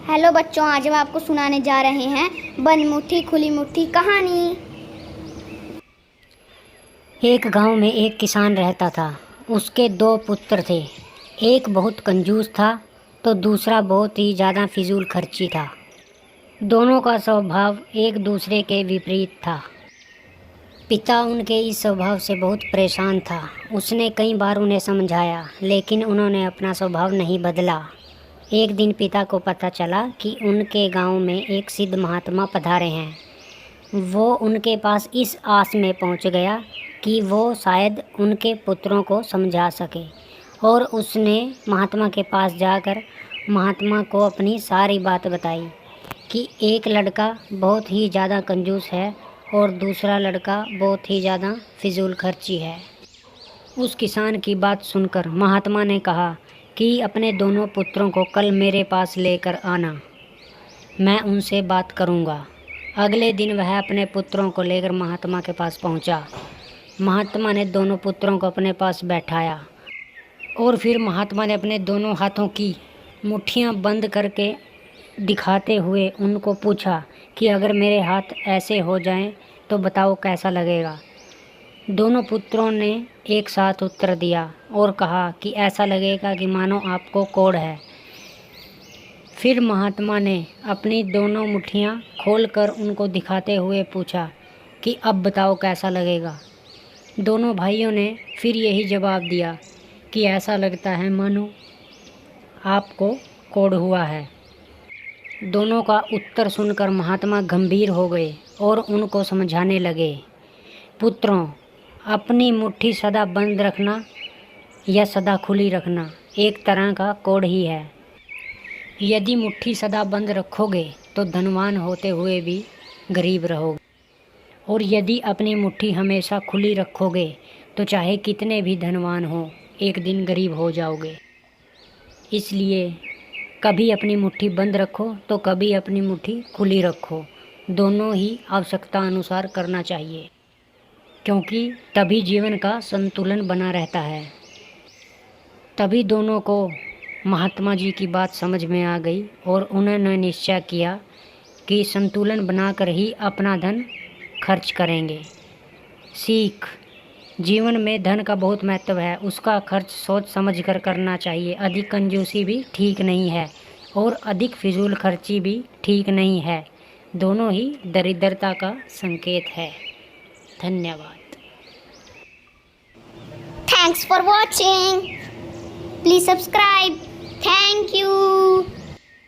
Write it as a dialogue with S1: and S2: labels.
S1: Hello बच्चों, आज हम आपको सुनाने जा रहे हैं बंद मुट्ठी खुली मुट्ठी कहानी।
S2: एक गांव में एक किसान रहता था। उसके दो पुत्र थे। एक बहुत कंजूस था तो दूसरा बहुत ही ज़्यादा फिजूल खर्ची था। दोनों का स्वभाव एक दूसरे के विपरीत था। पिता उनके इस स्वभाव से बहुत परेशान था। उसने कई बार उन्हें समझाया, लेकिन उन्होंने अपना स्वभाव नहीं बदला। एक दिन पिता को पता चला कि उनके गांव में एक सिद्ध महात्मा पधारे हैं। वो उनके पास इस आस में पहुंच गया कि वो शायद उनके पुत्रों को समझा सके, और उसने महात्मा के पास जाकर महात्मा को अपनी सारी बात बताई कि एक लड़का बहुत ही ज़्यादा कंजूस है और दूसरा लड़का बहुत ही ज़्यादा फिजूल खर्ची है। उस किसान की बात सुनकर महात्मा ने कहा कि अपने दोनों पुत्रों को कल मेरे पास लेकर आना, मैं उनसे बात करूंगा। अगले दिन वह अपने पुत्रों को लेकर महात्मा के पास पहुंचा। महात्मा ने दोनों पुत्रों को अपने पास बैठाया और फिर महात्मा ने अपने दोनों हाथों की मुट्ठियां बंद करके दिखाते हुए उनको पूछा कि अगर मेरे हाथ ऐसे हो जाएं तो बताओ कैसा लगेगा। दोनों पुत्रों ने एक साथ उत्तर दिया और कहा कि ऐसा लगेगा कि मानो आपको कोढ़ है। फिर महात्मा ने अपनी दोनों मुट्ठियां खोलकर उनको दिखाते हुए पूछा कि अब बताओ कैसा लगेगा। दोनों भाइयों ने फिर यही जवाब दिया कि ऐसा लगता है मानो आपको कोढ़ हुआ है। दोनों का उत्तर सुनकर महात्मा गंभीर हो गए और उनको समझाने लगे, पुत्रों, अपनी मुट्ठी सदा बंद रखना या सदा खुली रखना एक तरह का कोढ़ ही है। यदि मुट्ठी सदा बंद रखोगे तो धनवान होते हुए भी गरीब रहोगे, और यदि अपनी मुट्ठी हमेशा खुली रखोगे तो चाहे कितने भी धनवान हो एक दिन गरीब हो जाओगे। इसलिए कभी अपनी मुट्ठी बंद रखो तो कभी अपनी मुट्ठी खुली रखो। दोनों ही आवश्यकता अनुसार करना चाहिए, क्योंकि तभी जीवन का संतुलन बना रहता है। तभी दोनों को महात्मा जी की बात समझ में आ गई और उन्होंने निश्चय किया कि संतुलन बनाकर ही अपना धन खर्च करेंगे। सीख: जीवन में धन का बहुत महत्व है। उसका खर्च सोच समझ कर करना चाहिए। अधिक कंजूसी भी ठीक नहीं है और अधिक फिजूल खर्ची भी ठीक नहीं है। दोनों ही दरिद्रता का संकेत है। धन्यवाद।
S1: Thanks for watching. Please subscribe. Thank you.